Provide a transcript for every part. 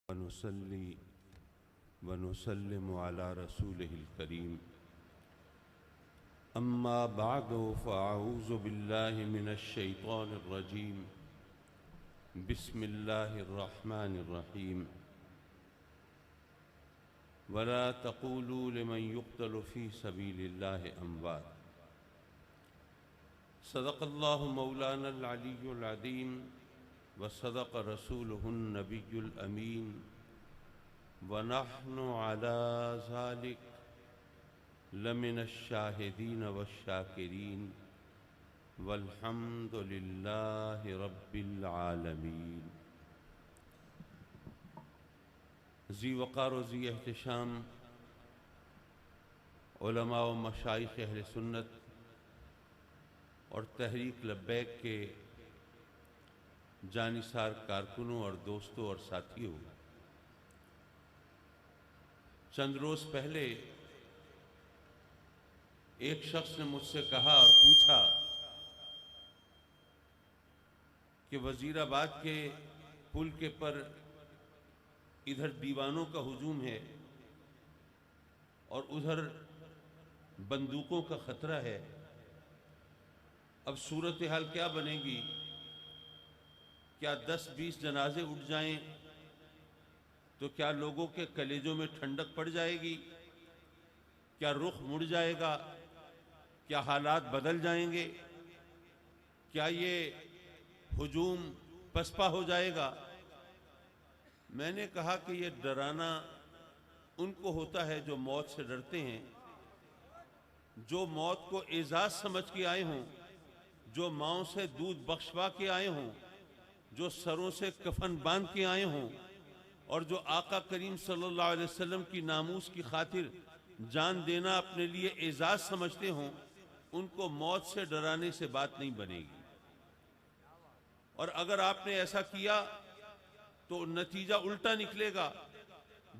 वनुसल्ली वनुसल्लिमु अला रसूलिहिल करीम अम्मा बअदु फ़अऊज़ु बिल्लाहि मिनश शैतानिर रजीम बिस्मिल्लाहिर रहमानिर रहीम वला तक़ूलू लिमन युक़्तलु फ़ी सबीलिल्लाहि अम्वात सदक़ल्लाहु मौलानल अलियुल अज़ीम व सदक़ रसूलुहुन नबियुल अमीन व नहनु अला ज़ालिक लमिनश शाहिदीन वश्शाकिरीन वल्हम्दुलिल्लाहि रब्बिल आलमीन। ज़ी वक़ार व ज़ी एहतिशाम उलमा व मशाइख़ अहले सुन्नत और तहरीक लब्बैक के जानिसार कारकुनों और दोस्तों और साथियों, चंद रोज़ पहले एक शख्स ने मुझसे कहा और पूछा कि वज़ीराबाद के पुल के पर इधर दीवानों का हुजूम है और उधर बंदूकों का खतरा है, अब सूरत हाल क्या बनेगी? क्या 10-20 जनाजे उठ जाएं तो क्या लोगों के कलेजों में ठंडक पड़ जाएगी? क्या रुख मुड़ जाएगा? क्या हालात बदल जाएंगे? क्या ये हुजूम पसपा हो जाएगा? मैंने कहा कि ये डराना उनको होता है जो मौत से डरते हैं, जो मौत को एजाज समझ के आए हों, जो माँओं से दूध बख्शवा के आए हों, जो सरों से कफन बांध के आए हों और जो आका करीम सल्लल्लाहु अलैहि वसल्लम की नामूस की खातिर जान देना अपने लिए एजाज समझते हों, उनको मौत से डराने से बात नहीं बनेगी। और अगर आपने ऐसा किया तो नतीजा उल्टा निकलेगा।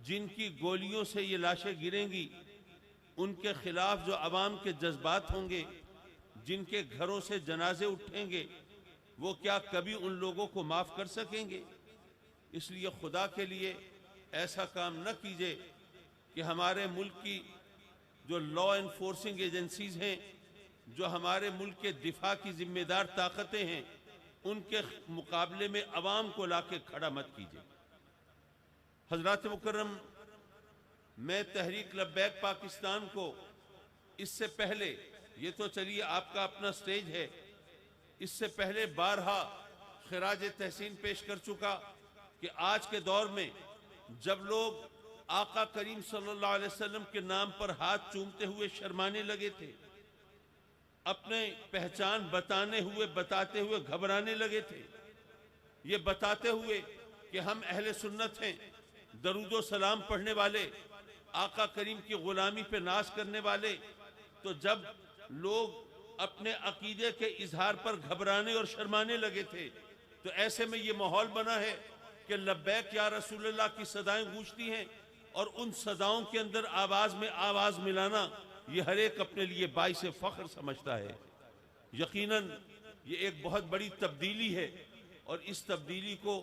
जिनकी गोलियों से ये लाशें गिरेंगी, उनके खिलाफ जो अवाम के जज्बात होंगे, जिनके घरों से जनाजे उठेंगे, वो क्या कभी उन लोगों को माफ़ कर सकेंगे? इसलिए खुदा के लिए ऐसा काम न कीजिए कि हमारे मुल्क की जो लॉ एनफोर्सिंग एजेंसीज हैं, जो हमारे मुल्क के दिफा की जिम्मेदार ताकतें हैं, उनके मुकाबले में अवाम को लाके खड़ा मत कीजिए। हजरात मुकर्रम, मैं तहरीक लब्बैक पाकिस्तान को इससे पहले, ये तो चलिए आपका अपना स्टेज है, इससे पहले बारहा खिराज तहसीन पेश कर चुका कि आज के दौर में जब लोग आका करीम सल्लल्लाहु अलैहि वसल्लम के नाम पर हाथ चूमते हुए शर्माने लगे थे, अपने पहचान बताते हुए घबराने लगे थे, ये बताते हुए कि हम अहले सुन्नत हैं, दरूदो सलाम पढ़ने वाले, आका करीम की गुलामी पे नाज करने वाले, तो जब लोग अपने अकीदे के इजहार पर घबराने और शर्माने लगे थे, तो ऐसे में ये माहौल बना है कि लब्बैक या रसूलुल्लाह की सदाएं गूंजती हैं और उन सदाओं के अंदर आवाज में आवाज मिलाना ये हर एक अपने लिए बाइस फख्र समझता है। यकीनन ये एक बहुत बड़ी तब्दीली है और इस तब्दीली को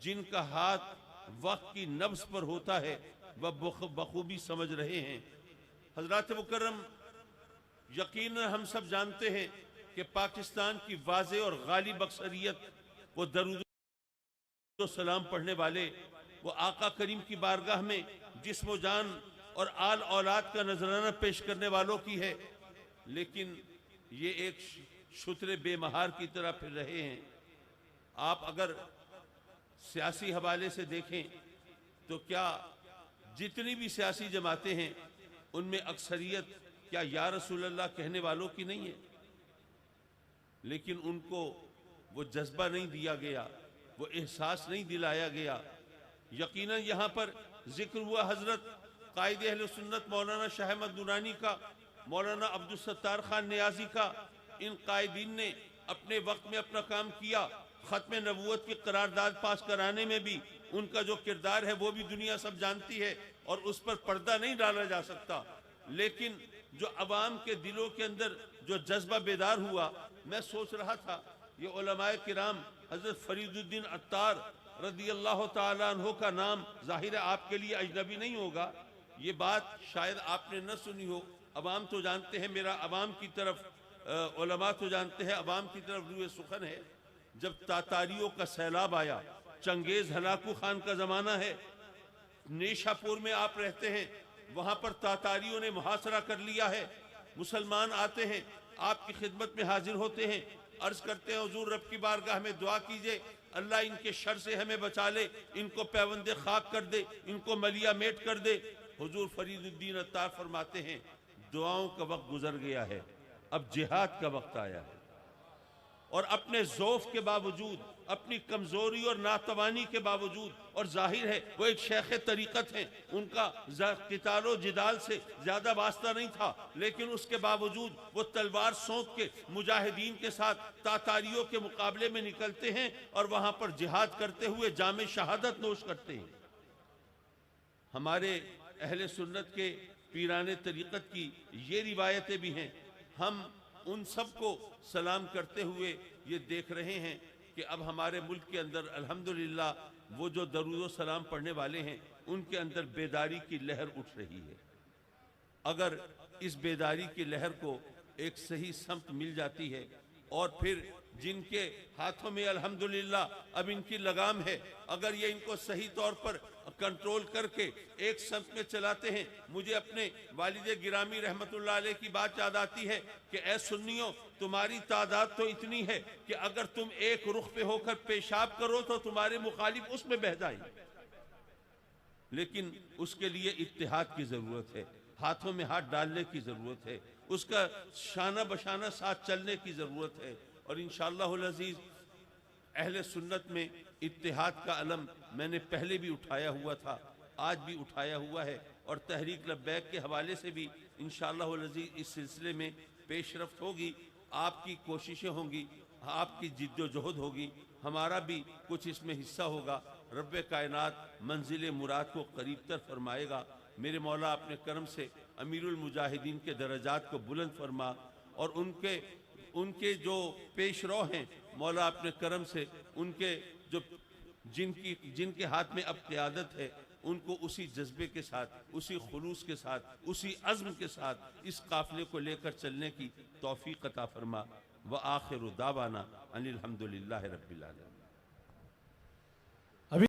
जिनका हाथ वक्त की नब्ज पर होता है वह बखूबी समझ रहे हैं। हजरात मुकर्रम, यकीनन हम सब जानते हैं कि पाकिस्तान की वाज़े और गालिब अक्सरियत वो दरूद सलाम पढ़ने वाले, वो आका करीम की बारगाह में जिस्म जान और आल औलाद का नजराना पेश करने वालों की है, लेकिन ये एक शुतरे बेमहार की तरह फिर रहे हैं। आप अगर सियासी हवाले से देखें तो क्या जितनी भी सियासी जमातें हैं उनमें अक्सरियत क्या या रसूलल्लाह कहने वालों की नहीं है? लेकिन उनको वो जज्बा नहीं दिया गया, वो एहसास नहीं दिलाया गया। यकीनन यहाँ पर जिक्र हुआ हजरत कायदे अहले सुन्नत मौलाना शाह अहमद नूरानी का, मौलाना अब्दुल सत्तार खान नियाजी का। इन कायदीन ने अपने वक्त में अपना काम किया। खत्म नबूवत की करारदाद पास कराने में भी उनका जो किरदार है वो भी दुनिया सब जानती है और उस पर पर्दा नहीं डाला जा सकता। लेकिन जो अवाम के दिलों के अंदर जो जज्बा बेदार हुआ, मैं सोच रहा था ये उलमाए किराम हजरत फरीदुद्दीन अत्तार रज़ी अल्लाह ताला अन्हो का नाम जाहिर है आपके लिए अजनबी नहीं होगा। ये बात शायद आपने न सुनी हो, अवाम तो जानते हैं, मेरा अवाम की तरफ उलमा तो जानते हैं, अवाम की तरफ रूए सुखन है। जब तातारियों का सैलाब आया, चंगेज हलाकू खान का जमाना है, नेशापुर में आप रहते हैं, वहां पर तातारियों ने मुहासरा कर लिया है। मुसलमान आते हैं, आपकी खिदमत में हाजिर होते हैं, अर्ज करते हैं हुजूर रब की बारगाह में दुआ कीजिए, अल्लाह इनके शर से हमें बचा ले, इनको पैवंदे खाक कर दे, इनको मलिया मेट कर दे। हुजूर फरीदुद्दीन अत्तार फरमाते हैं दुआओं का वक्त गुजर गया है, अब जिहाद का वक्त आया है। और अपने ज़ौफ के बावजूद, अपनी कमजोरी और नातवानी के बावजूद, और जाहिर है वो एक शेख तरीक़त हैं, उनका क़ितालो जिदाल से ज़्यादा वास्ता नहीं था, लेकिन उसके बावजूद वो तलवार सौंप के मुजाहिदीन के साथ तातारियों के मुकाबले में निकलते हैं और वहाँ पर जिहाद करते हुए जामे शहादत नोश करते हैं। हमारे अहले सुन्नत के पीराने तरीक़त की ये रिवायतें भी हैं। हम उन सब को सलाम करते हुए ये देख रहे हैं कि अब हमारे मुल्क के अंदर अल्हम्दुलिल्लाह वो जो दरूद सलाम पढ़ने वाले हैं उनके अंदर बेदारी की लहर उठ रही है। अगर इस बेदारी की लहर को एक सही समत मिल जाती है और फिर जिनके हाथों में अल्हम्दुलिल्लाह अब इनकी लगाम है, अगर ये इनको सही तौर पर कंट्रोल करके एक समत में चलाते हैं। मुझे अपने वालिद गिरामी रहमतुल्लाह अलैह की बात याद आती है कि ऐ सुन्नियों, तुम्हारी तादाद तो इतनी है कि अगर तुम एक रुख पे होकर पेशाब करो तो तुम्हारे मुखालिफ उसमें बह जाएंगे, लेकिन उसके लिए इत्तिहाद की जरूरत है, हाथों में हाथ डालने की जरूरत है, उसका शाना बशाना साथ चलने की जरूरत है। और इंशाअल्लाहुल अज़ीज़ अहले सुन्नत में इत्तिहाद का अलम मैंने पहले भी उठाया हुआ था, आज भी उठाया हुआ है, और तहरीक लब्बैक के हवाले से भी इंशाअल्लाहुल अज़ीज़ इस सिलसिले में पेशरफ्त होगी। आपकी कोशिशें होंगी, आपकी जिद्दोजहद होगी, हमारा भी कुछ इसमें हिस्सा होगा। रब्बे कायनात मंजिल मुराद को करीब तर फरमाएगा। मेरे मौला अपने करम से अमीरुल मुजाहिदीन के दर्जात को बुलंद फरमा, और उनके जो पेशरो हैं मौला अपने करम से उनके जो जिनके हाथ में अब क़ियादत है उनको उसी जज्बे के साथ, उसी खुलूस के साथ, उसी अज़्म के साथ इस काफ़िले को लेकर चलने की तौफ़ीक़ अता फरमा। व आखिरु दावाना अनिल हम्दुलिल्लाहि रब्बिल आलमीन।